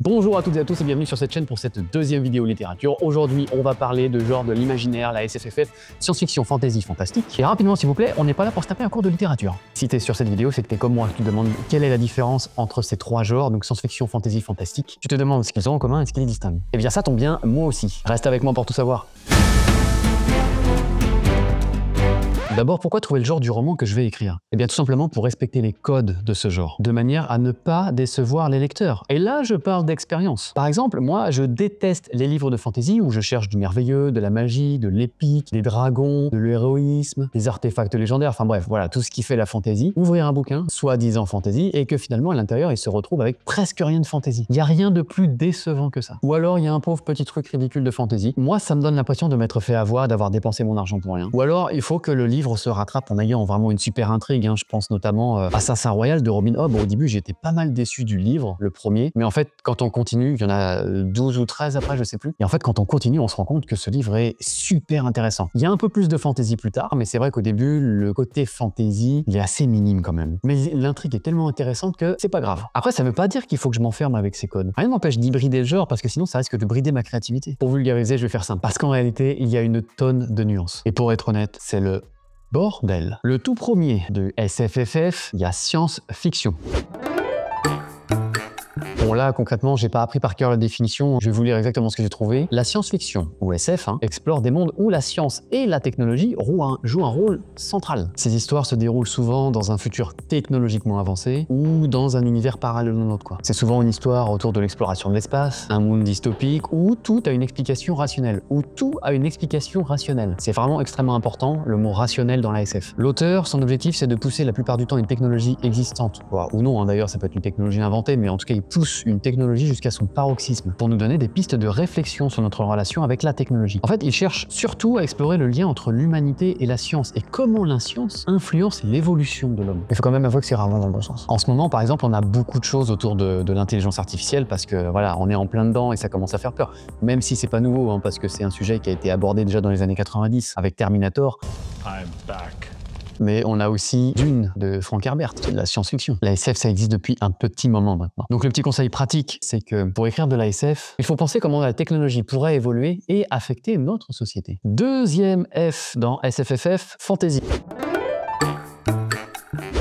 Bonjour à toutes et à tous et bienvenue sur cette chaîne pour cette deuxième vidéo littérature. Aujourd'hui, on va parler de genre de l'imaginaire, la SFFF, science-fiction, fantasy, fantastique. Et rapidement, s'il vous plaît, on n'est pas là pour se taper un cours de littérature. Si t'es sur cette vidéo, c'est que t'es comme moi, tu te demandes quelle est la différence entre ces trois genres, donc science-fiction, fantasy, fantastique. Tu te demandes ce qu'ils ont en commun et ce qui les distingue. Eh bien ça tombe bien, moi aussi. Reste avec moi pour tout savoir. D'abord, pourquoi trouver le genre du roman que je vais écrire? Eh bien tout simplement pour respecter les codes de ce genre, de manière à ne pas décevoir les lecteurs. Et là, je parle d'expérience. Par exemple, moi, je déteste les livres de fantasy où je cherche du merveilleux, de la magie, de l'épique, des dragons, de l'héroïsme, des artefacts légendaires, enfin bref, voilà, tout ce qui fait la fantasy. Ouvrir un bouquin, soi-disant fantasy, et que finalement, à l'intérieur, il se retrouve avec presque rien de fantasy. Il n'y a rien de plus décevant que ça. Ou alors, il y a un pauvre petit truc ridicule de fantasy. Moi, ça me donne l'impression de m'être fait avoir, d'avoir dépensé mon argent pour rien. Ou alors, il faut que le livre se rattrape en ayant vraiment une super intrigue. Je pense notamment à Assassin Royal de Robin Hobb. Au début, j'étais pas mal déçu du livre, le premier. Mais en fait, quand on continue, il y en a 12 ou 13 après, je sais plus. Et en fait, quand on continue, on se rend compte que ce livre est super intéressant. Il y a un peu plus de fantasy plus tard, mais c'est vrai qu'au début, le côté fantasy, il est assez minime quand même. Mais l'intrigue est tellement intéressante que c'est pas grave. Après, ça veut pas dire qu'il faut que je m'enferme avec ces codes. Rien ne m'empêche d'hybrider le genre parce que sinon, ça risque de brider ma créativité. Pour vulgariser, je vais faire simple. Parce qu'en réalité, il y a une tonne de nuances. Et pour être honnête, c'est le bordel. Le tout premier de SFFF, il y a science-fiction. Bon là, concrètement, j'ai pas appris par cœur la définition, je vais vous lire exactement ce que j'ai trouvé. La science-fiction, ou SF, explore des mondes où la science et la technologie jouent un rôle central. Ces histoires se déroulent souvent dans un futur technologiquement avancé ou dans un univers parallèle au nôtre, quoi. C'est souvent une histoire autour de l'exploration de l'espace, un monde dystopique où tout a une explication rationnelle, C'est vraiment extrêmement important, le mot rationnel dans la SF. L'auteur, son objectif, c'est de pousser la plupart du temps une technologie existante, ou non, d'ailleurs, ça peut être une technologie inventée, mais en tout cas, il pousse une technologie jusqu'à son paroxysme pour nous donner des pistes de réflexion sur notre relation avec la technologie. En fait, il cherche surtout à explorer le lien entre l'humanité et la science et comment la science influence l'évolution de l'homme. Il faut quand même avouer que c'est rarement dans le bon sens. En ce moment, par exemple, on a beaucoup de choses autour de l'intelligence artificielle parce que voilà, on est en plein dedans et ça commence à faire peur. Même si c'est pas nouveau, parce que c'est un sujet qui a été abordé déjà dans les années 90 avec Terminator. I'm back. Mais on a aussi Dune de Frank Herbert, de la science-fiction. La SF, ça existe depuis un petit moment maintenant. Donc le petit conseil pratique, c'est que pour écrire de la SF, il faut penser comment la technologie pourrait évoluer et affecter notre société. Deuxième F dans SFFF, fantasy.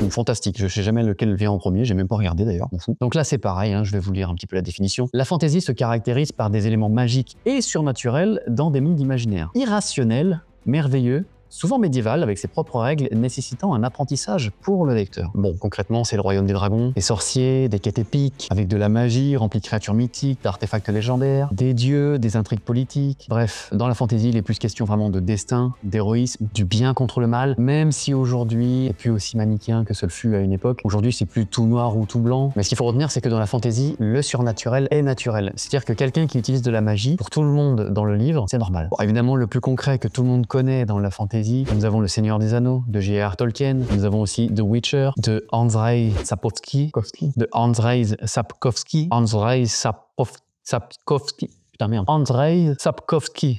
Ou fantastique, je sais jamais lequel vient en premier, j'ai même pas regardé d'ailleurs, m'en fous. Donc là c'est pareil, je vais vous lire un petit peu la définition. La fantasy se caractérise par des éléments magiques et surnaturels dans des mondes imaginaires. Irrationnels, merveilleux, souvent médiéval, avec ses propres règles, nécessitant un apprentissage pour le lecteur. Bon, concrètement, c'est le royaume des dragons, des sorciers, des quêtes épiques, avec de la magie remplie de créatures mythiques, d'artefacts légendaires, des dieux, des intrigues politiques. Bref, dans la fantasy, il est plus question vraiment de destin, d'héroïsme, du bien contre le mal, même si aujourd'hui, c'est plus aussi manichéen que ce le fut à une époque. Aujourd'hui, c'est plus tout noir ou tout blanc. Mais ce qu'il faut retenir, c'est que dans la fantasy, le surnaturel est naturel. C'est-à-dire que quelqu'un qui utilise de la magie, pour tout le monde dans le livre, c'est normal. Bon, évidemment, le plus concret que tout le monde connaît dans la fantasy, nous avons Le Seigneur des Anneaux de J.R.R. Tolkien, nous avons aussi The Witcher de Andrzej Sapkowski,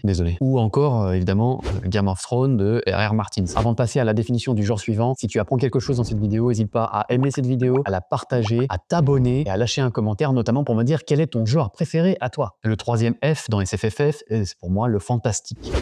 désolé. Ou encore, évidemment, Game of Thrones de R.R. Martin. Avant de passer à la définition du genre suivant, si tu apprends quelque chose dans cette vidéo, n'hésite pas à aimer cette vidéo, à la partager, à t'abonner et à lâcher un commentaire, notamment pour me dire quel est ton genre préféré à toi. Le troisième F dans SFFF, c'est pour moi le fantastique.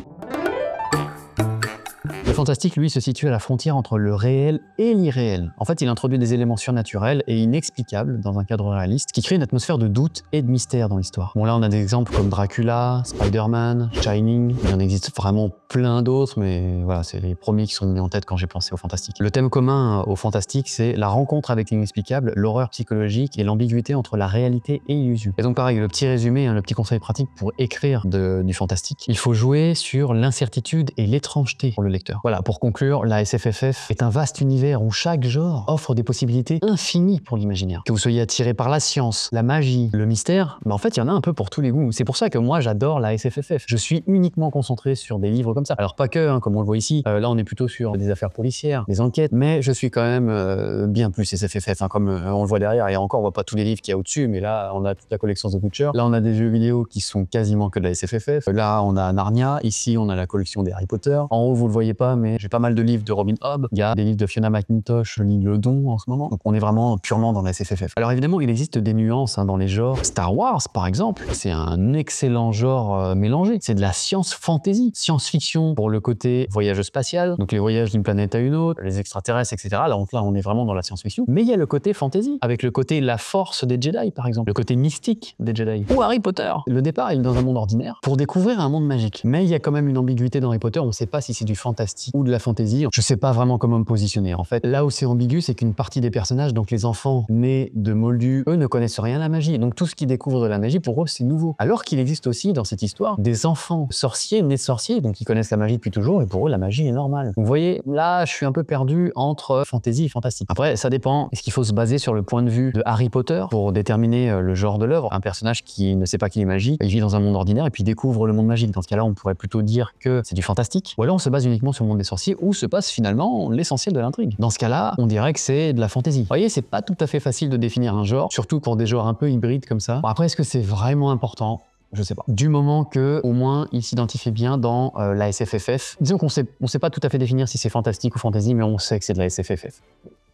Le fantastique, lui, se situe à la frontière entre le réel et l'irréel. En fait, il introduit des éléments surnaturels et inexplicables dans un cadre réaliste qui crée une atmosphère de doute et de mystère dans l'histoire. Bon, là, on a des exemples comme Dracula, Spider-Man, Shining. Il y en existe vraiment plein d'autres, mais voilà, c'est les premiers qui sont venus en tête quand j'ai pensé au fantastique. Le thème commun au fantastique, c'est la rencontre avec l'inexplicable, l'horreur psychologique et l'ambiguïté entre la réalité et l'illusion. Et donc, pareil, le petit résumé, le petit conseil pratique pour écrire du fantastique, il faut jouer sur l'incertitude et l'étrangeté pour le lecteur. Voilà, pour conclure, la SFFF est un vaste univers où chaque genre offre des possibilités infinies pour l'imaginaire. Que vous soyez attiré par la science, la magie, le mystère, en fait, il y en a un peu pour tous les goûts. C'est pour ça que moi, j'adore la SFFF. Je suis uniquement concentré sur des livres comme ça. Alors pas que, comme on le voit ici, là on est plutôt sur des affaires policières, des enquêtes, mais je suis quand même bien plus SFFF, comme on le voit derrière, et encore on voit pas tous les livres qu'il y a au-dessus, mais là on a toute la collection The Butcher. Là on a des jeux vidéo qui sont quasiment que de la SFFF. Là on a Narnia, ici on a la collection des Harry Potter. En haut vous le voyez pas, mais j'ai pas mal de livres de Robin Hobb, il y a des livres de Fiona McIntosh, je lis Le Don en ce moment, donc on est vraiment purement dans la SFFF. Alors évidemment, il existe des nuances dans les genres. Star Wars, par exemple, c'est un excellent genre mélangé. C'est de la science-fantasy, science-fiction pour le côté voyage spatial, donc les voyages d'une planète à une autre, les extraterrestres, etc. Donc là, on est vraiment dans la science-fiction. Mais il y a le côté fantasy, avec le côté la force des Jedi, par exemple, le côté mystique des Jedi. Ou Harry Potter. Le départ, il est dans un monde ordinaire pour découvrir un monde magique. Mais il y a quand même une ambiguïté dans Harry Potter, on ne sait pas si c'est du fantastique ou de la fantasy. Je ne sais pas vraiment comment me positionner. En fait, là où c'est ambigu, c'est qu'une partie des personnages, donc les enfants nés de Moldus, eux ne connaissent rien à la magie. Donc tout ce qu'ils découvrent de la magie, pour eux, c'est nouveau. Alors qu'il existe aussi dans cette histoire des enfants sorciers, nés sorciers, donc ils connaissent la magie depuis toujours et pour eux, la magie est normale. Donc vous voyez, là, je suis un peu perdu entre fantasy et fantastique. Après, ça dépend. Est-ce qu'il faut se baser sur le point de vue de Harry Potter pour déterminer le genre de l'œuvre? Un personnage qui ne sait pas qu'il est magique, il vit dans un monde ordinaire et puis découvre le monde magique. Dans ce cas-là, on pourrait plutôt dire que c'est du fantastique. Ou alors on se base uniquement sur le monde des sorciers où se passe finalement l'essentiel de l'intrigue. Dans ce cas-là, on dirait que c'est de la fantasy. Vous voyez, c'est pas tout à fait facile de définir un genre, surtout pour des genres un peu hybrides comme ça. Bon, après, est-ce que c'est vraiment important? Je sais pas. Du moment que, au moins, il s'identifie bien dans la SFFF. Disons qu'on sait pas tout à fait définir si c'est fantastique ou fantasy, mais on sait que c'est de la SFFF.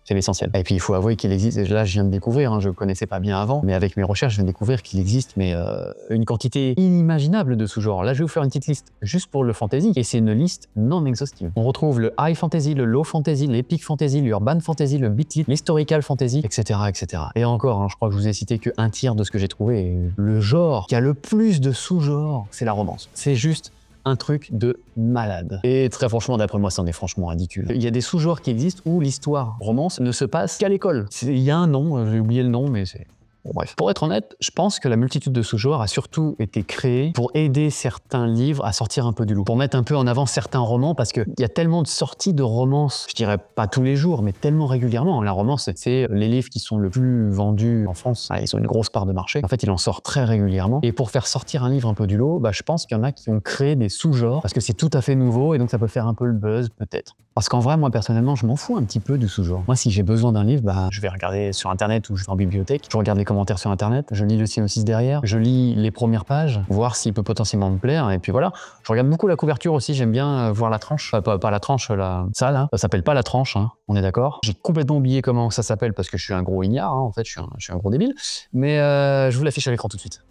C'est l'essentiel. Et puis il faut avouer qu'il existe, et là je viens de découvrir, je ne connaissais pas bien avant, mais avec mes recherches je viens de découvrir qu'il existe une quantité inimaginable de sous-genres. Là je vais vous faire une petite liste juste pour le fantasy, et c'est une liste non exhaustive. On retrouve le high fantasy, le low fantasy, l'epic fantasy, l'urban fantasy, le beat lit, l'historical fantasy, etc., etc. Et encore, je crois que je vous ai cité qu'un tiers de ce que j'ai trouvé. Et le genre qui a le plus de sous-genres, c'est la romance. C'est juste un truc de malade. Et très franchement, d'après moi, c'en est franchement ridicule. Il y a des sous-genres qui existent où l'histoire romance ne se passe qu'à l'école. Il y a un nom, j'ai oublié le nom, mais c'est... Bon, bref. Pour être honnête, je pense que la multitude de sous-genres a surtout été créée pour aider certains livres à sortir un peu du lot, pour mettre un peu en avant certains romans, parce qu'il y a tellement de sorties de romances, je dirais pas tous les jours, mais tellement régulièrement. La romance, c'est les livres qui sont le plus vendus en France. Ils ont une grosse part de marché. En fait, il en sort très régulièrement. Et pour faire sortir un livre un peu du lot, je pense qu'il y en a qui ont créé des sous-genres, parce que c'est tout à fait nouveau, et donc ça peut faire un peu le buzz, peut-être. Parce qu'en vrai, moi, personnellement, je m'en fous un petit peu du sous-genre. Moi, si j'ai besoin d'un livre, je vais regarder sur Internet ou je vais en bibliothèque, je regarde les commentaires sur Internet, je lis le synopsis derrière, je lis les premières pages, voir s'il peut potentiellement me plaire, et puis voilà. Je regarde beaucoup la couverture aussi, j'aime bien voir la tranche. Pas la tranche, ça là, ça s'appelle pas la tranche, on est d'accord. J'ai complètement oublié comment ça s'appelle parce que je suis un gros ignare, en fait, je suis un gros débile. Mais je vous l'affiche à l'écran tout de suite.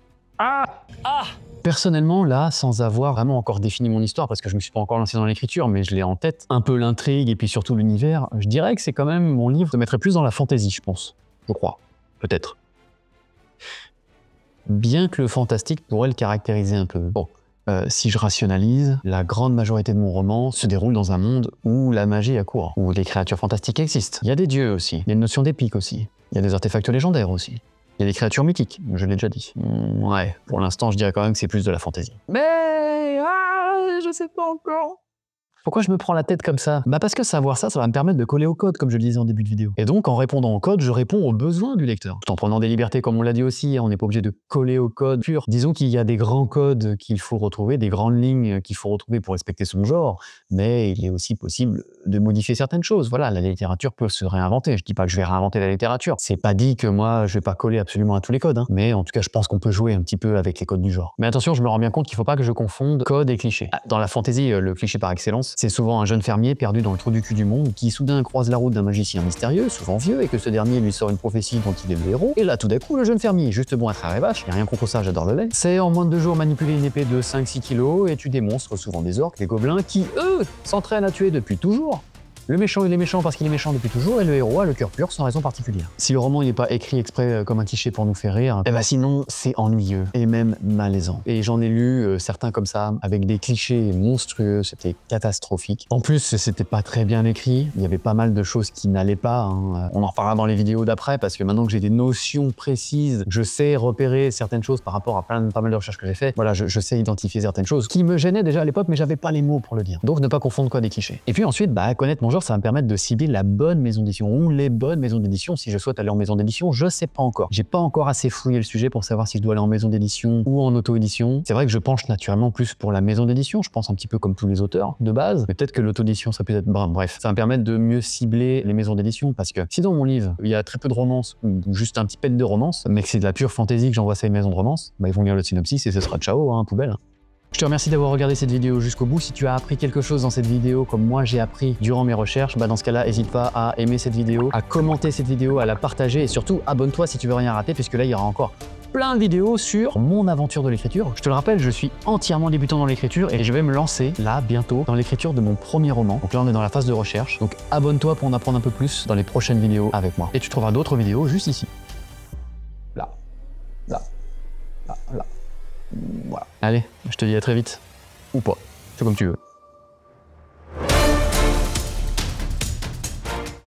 Personnellement, là, sans avoir vraiment encore défini mon histoire, parce que je me suis pas encore lancé dans l'écriture, mais je l'ai en tête, un peu l'intrigue et puis surtout l'univers, je dirais que c'est quand même mon livre se mettrait plus dans la fantasy, je pense. Je crois. Peut-être. Bien que le fantastique pourrait le caractériser un peu. Bon. Si je rationalise, la grande majorité de mon roman se déroule dans un monde où la magie a cours, où les créatures fantastiques existent. Il y a des dieux aussi, il y a une notion d'épique aussi, il y a des artefacts légendaires aussi. Il y a des créatures mythiques, je l'ai déjà dit. Ouais, pour l'instant, je dirais quand même que c'est plus de la fantaisie. Mais je sais pas encore. Pourquoi je me prends la tête comme ça? Parce que savoir ça, ça va me permettre de coller au code, comme je le disais en début de vidéo. Et donc, en répondant au code, je réponds aux besoins du lecteur. Tout en prenant des libertés, comme on l'a dit aussi, on n'est pas obligé de coller au code pur. Disons qu'il y a des grands codes qu'il faut retrouver, des grandes lignes qu'il faut retrouver pour respecter son genre, mais il est aussi possible de modifier certaines choses. Voilà, la littérature peut se réinventer. Je dis pas que je vais réinventer la littérature. C'est pas dit que moi, je vais pas coller absolument à tous les codes, mais en tout cas, je pense qu'on peut jouer un petit peu avec les codes du genre. Mais attention, je me rends bien compte qu'il faut pas que je confonde code et cliché. Dans la fantasy, le cliché par excellence, c'est souvent un jeune fermier perdu dans le trou du cul du monde qui soudain croise la route d'un magicien mystérieux, souvent vieux, et que ce dernier lui sort une prophétie dont il est le héros. Et là, tout d'un coup, le jeune fermier, juste bon à traire les vaches, y a rien contre ça, j'adore le lait, c'est en moins de 2 jours manipuler une épée de 5-6 kilos et tu des monstres, souvent des orques, des gobelins, qui, eux, s'entraînent à tuer depuis toujours. Le méchant, il est méchant parce qu'il est méchant depuis toujours, et le héros a le cœur pur sans raison particulière. Si le roman n'est pas écrit exprès comme un cliché pour nous faire rire, sinon c'est ennuyeux et même malaisant. Et j'en ai lu certains comme ça, avec des clichés monstrueux, c'était catastrophique. En plus, c'était pas très bien écrit, il y avait pas mal de choses qui n'allaient pas. On en reparlera dans les vidéos d'après, parce que maintenant que j'ai des notions précises, je sais repérer certaines choses par rapport à pas mal de recherches que j'ai fait. Voilà, je sais identifier certaines choses qui me gênaient déjà à l'époque, mais j'avais pas les mots pour le dire. Donc ne pas confondre quoi des clichés. Et puis ensuite, connaître mon genre, ça va me permettre de cibler la bonne maison d'édition ou les bonnes maisons d'édition. Si je souhaite aller en maison d'édition, je sais pas encore. J'ai pas encore assez fouillé le sujet pour savoir si je dois aller en maison d'édition ou en auto-édition. C'est vrai que je penche naturellement plus pour la maison d'édition. Je pense un petit peu comme tous les auteurs de base, mais peut-être que l'auto-édition ça peut être bref. Ça va me permettre de mieux cibler les maisons d'édition, parce que si dans mon livre il y a très peu de romance ou juste un petit pet de romance, mais que c'est de la pure fantaisie que j'envoie ça à une maison de romance, ils vont lire le synopsis et ce sera ciao, poubelle. Je te remercie d'avoir regardé cette vidéo jusqu'au bout. Si tu as appris quelque chose dans cette vidéo comme moi j'ai appris durant mes recherches, dans ce cas-là, n'hésite pas à aimer cette vidéo, à commenter cette vidéo, à la partager et surtout abonne-toi si tu veux rien rater puisque là il y aura encore plein de vidéos sur mon aventure de l'écriture. Je te le rappelle, je suis entièrement débutant dans l'écriture et je vais me lancer là bientôt dans l'écriture de mon premier roman. Donc là on est dans la phase de recherche. Donc abonne-toi pour en apprendre un peu plus dans les prochaines vidéos avec moi. Et tu trouveras d'autres vidéos juste ici. Là. Là. Là. Là. Voilà. Allez, je te dis à très vite. Ou pas. C'est comme tu veux.